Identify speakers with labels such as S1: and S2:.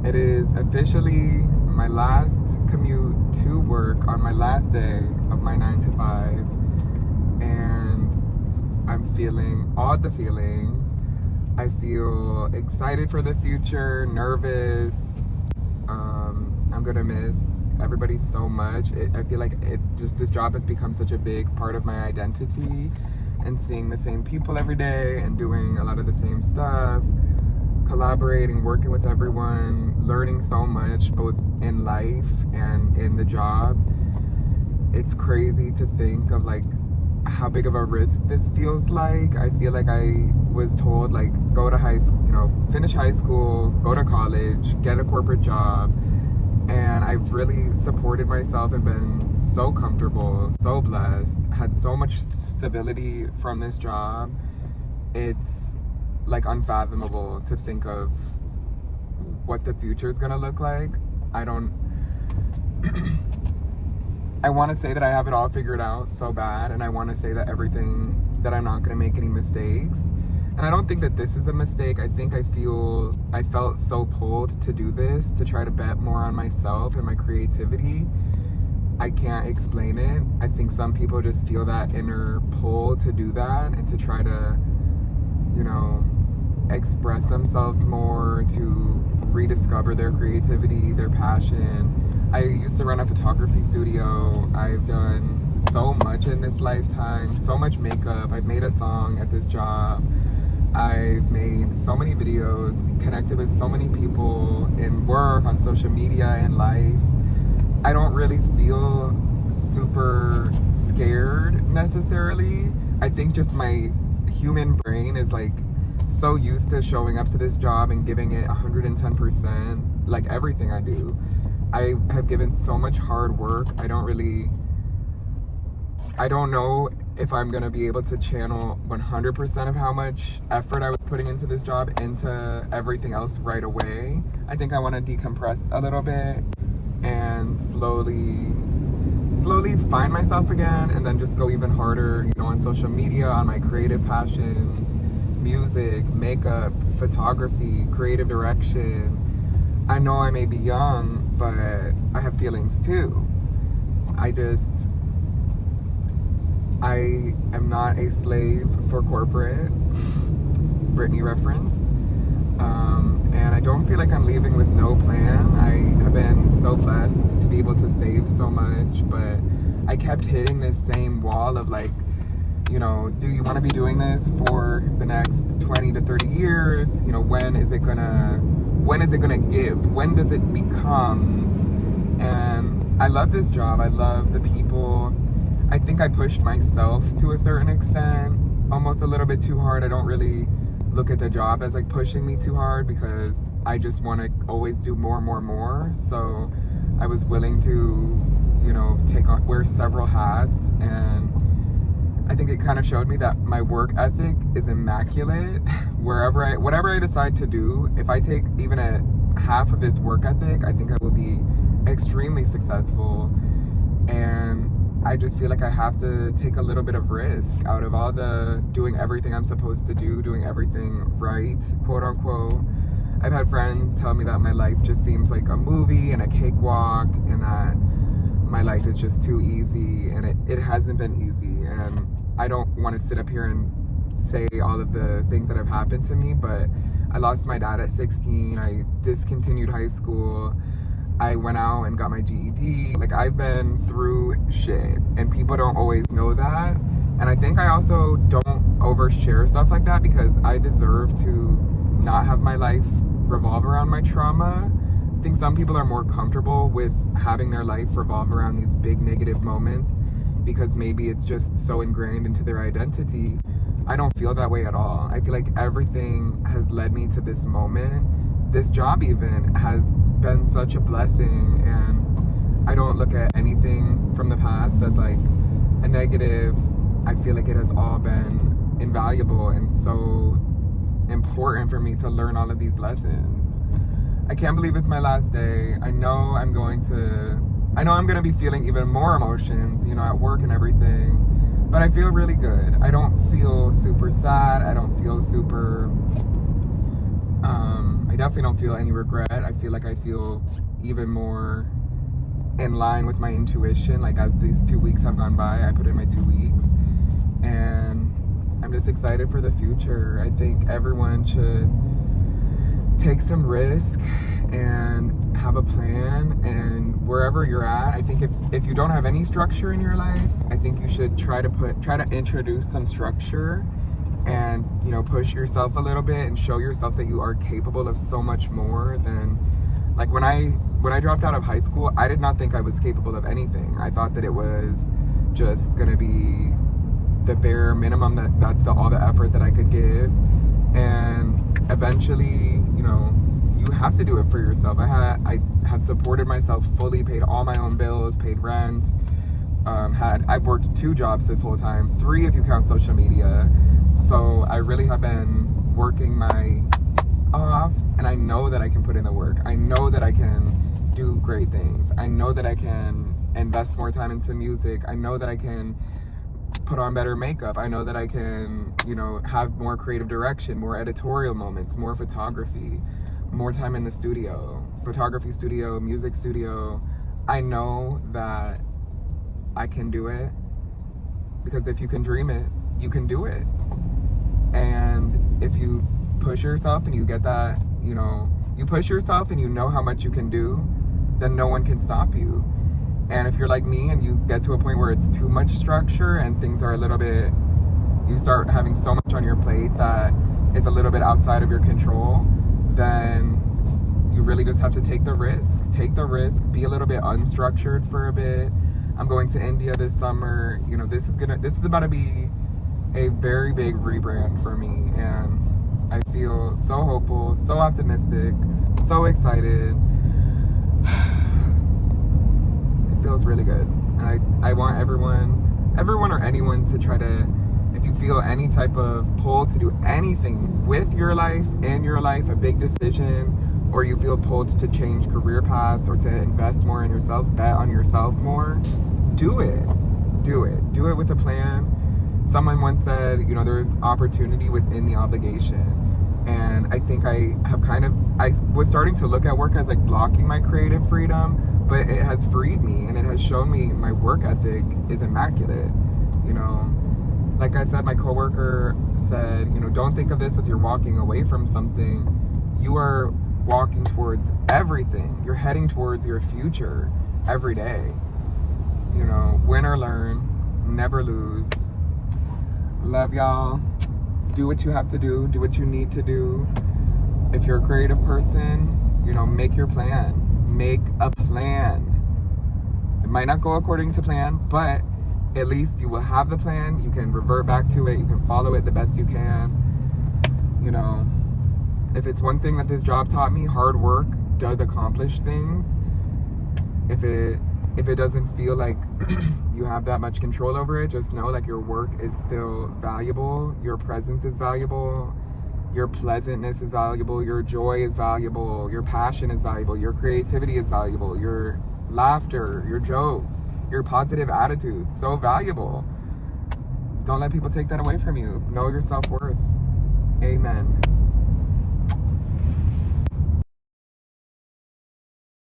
S1: It is officially my last commute to work on my last day of my 9 to 5, and I'm feeling all the feelings. I feel excited for the future, nervous. I'm gonna miss everybody so much. I feel like this job has become such a big part of my identity, and seeing the same people every day and doing a lot of the same stuff, collaborating, working with everyone, learning so much both in life and in the job. It's crazy to think of like how big of a risk this feels like. I feel like I was told like go to high school, finish high school, go to college, get a corporate job, and I've really supported myself and been so comfortable, so blessed, had so much stability from this job. It's like unfathomable to think of what the future is gonna look like. I want to say that I have it all figured out so bad, and I want to say that that I'm not gonna make any mistakes. And I don't think that this is a mistake. I think I felt so pulled to do this, to try to bet more on myself and my creativity. I can't explain it. I think some people just feel that inner pull to do that and to try to, express themselves more, to rediscover their creativity, their passion. I used to run a photography studio. I've done so much in this lifetime, so much makeup. I've made a song at this job. I've made so many videos, connected with so many people in work, on social media, in life. I don't really feel super scared necessarily. I think just my human brain is like so used to showing up to this job and giving it 110%, like everything I do. I have given so much hard work. I don't know if I'm gonna be able to channel 100% of how much effort I was putting into this job into everything else right away. I think I wanna decompress a little bit and slowly find myself again, and then just go even harder, on social media, on my creative passions, music, makeup, photography, creative direction. I know I may be young, but I have feelings too. I am not a slave for corporate. Britney reference. And I don't feel like I'm leaving with no plan. I have been so blessed to be able to save so much, but I kept hitting this same wall of like, do you want to be doing this for the next 20 to 30 years? When is it gonna give? When does it become? And I love this job. I love the people. I think I pushed myself to a certain extent, almost a little bit too hard. I don't really look at the job as like pushing me too hard, because I just want to always do more. So I was willing to, wear several hats, and I think it kind of showed me that my work ethic is immaculate. Whatever I decide to do, if I take even a half of this work ethic, I think I will be extremely successful. And I just feel like I have to take a little bit of risk out of all the doing everything I'm supposed to do, doing everything right, quote unquote. I've had friends tell me that my life just seems like a movie and a cakewalk, and that my life is just too easy, and it hasn't been easy. And I don't want to sit up here and say all of the things that have happened to me, but I lost my dad at 16. I discontinued high school. I went out and got my GED. Like, I've been through shit, and people don't always know that. And I think I also don't overshare stuff like that, because I deserve to not have my life revolve around my trauma. I think some people are more comfortable with having their life revolve around these big negative moments, because maybe it's just so ingrained into their identity. I don't feel that way at all. I feel like everything has led me to this moment. This job even has been such a blessing, and I don't look at anything from the past as like a negative. I feel like it has all been invaluable and so important for me to learn all of these lessons. I can't believe it's my last day. I know I'm gonna be feeling even more emotions, at work and everything, but I feel really good. I don't feel super sad. I don't feel super, I definitely don't feel any regret. I feel like I feel even more in line with my intuition. Like as these 2 weeks have gone by, I put in my 2 weeks, and I'm just excited for the future. I think everyone should take some risk and have a plan, and wherever you're at, I think if you don't have any structure in your life, I think you should try to introduce some structure, and push yourself a little bit and show yourself that you are capable of so much more than, like, when I dropped out of high school, I did not think I was capable of anything. I thought that it was just gonna be the bare minimum, that's all the effort that I could give, and eventually, you have to do it for yourself. I have supported myself fully, paid all my own bills, paid rent, I've worked 2 jobs this whole time, 3 if you count social media. So I really have been working my off, and I know that I can put in the work. I know that I can do great things. I know that I can invest more time into music. I know that I can put on better makeup. I know that I can, have more creative direction, more editorial moments, more photography, more time in the studio, photography studio, music studio. I know that I can do it, because if you can dream it, you can do it. And if you push yourself and you get that, you push yourself and you know how much you can do, then no one can stop you. And if you're like me and you get to a point where it's too much structure and things are a little bit, you start having so much on your plate that it's a little bit outside of your control, then you really just have to take the risk. Take the risk, be a little bit unstructured for a bit. I'm going to India this summer. This is about to be a very big rebrand for me, and I feel so hopeful, so optimistic, so excited. It feels really good. And I want everyone or anyone to try to, if you feel any type of pull to do anything with your life, in your life, a big decision, or you feel pulled to change career paths or to invest more in yourself, bet on yourself more, do it. Do it with a plan. Someone once said, there's opportunity within the obligation. And I think I was starting to look at work as like blocking my creative freedom, but it has freed me, and it has shown me my work ethic is immaculate. Like I said, my coworker said, don't think of this as you're walking away from something. You are walking towards everything. You're heading towards your future every day. Win or learn, never lose. Love y'all. Do what you have to do. Do what you need to do. If you're a creative person, make your plan. Make a plan. It might not go according to plan, but at least you will have the plan. You can revert back to it. You can follow it the best you can. If it's one thing that this job taught me, hard work does accomplish things. If it doesn't feel like you have that much control over it, just know like your work is still valuable. Your presence is valuable. Your pleasantness is valuable. Your joy is valuable. Your passion is valuable. Your creativity is valuable. Your laughter, your jokes, your positive attitude, so valuable. Don't let people take that away from you. Know your self-worth. Amen.